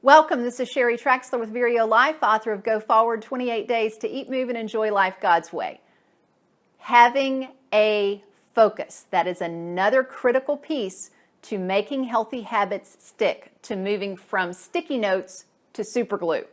Welcome, this is Sheri Traxler with ViREO Life, author of Go Forward, 28 Days to Eat, Move, and Enjoy Life God's Way. Having a focus, that is another critical piece to making healthy habits stick, to moving from sticky notes to super glue.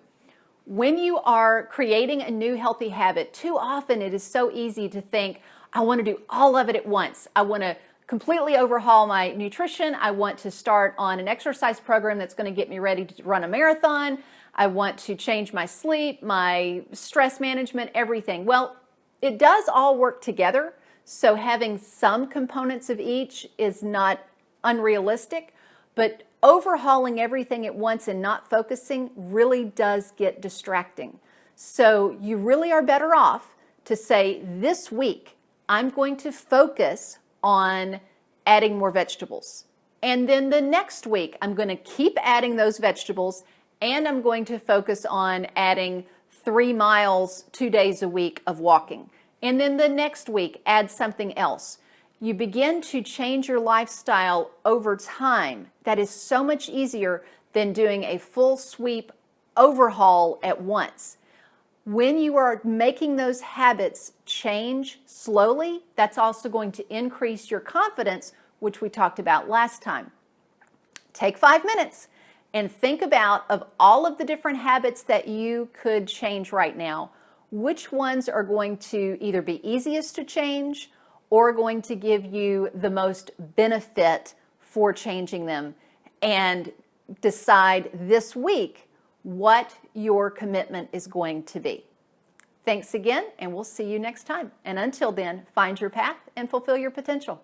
When you are creating a new healthy habit, too often it is so easy to think, I want to do all of it at once. I want to completely overhaul my nutrition. I want to start on an exercise program that's going to get me ready to run a marathon. I want to change my sleep, my stress management, everything. Well, it does all work together, so having some components of each is not unrealistic, but overhauling everything at once and not focusing really does get distracting. So you really are better off to say, this week I'm going to focus on adding more vegetables. And then the next week, I'm going to keep adding those vegetables, and I'm going to focus on adding 3 miles 2 days a week of walking. And then the next week, add something else. You begin to change your lifestyle over time. That is so much easier than doing a full sweep overhaul at once. When you are making those habits change slowly, that's also going to increase your confidence, which we talked about last time. Take 5 minutes and think about, of all of the different habits that you could change right now, which ones are going to either be easiest to change or going to give you the most benefit for changing them, and decide this week what your commitment is going to be. Thanks again, and we'll see you next time. And until then, find your path and fulfill your potential.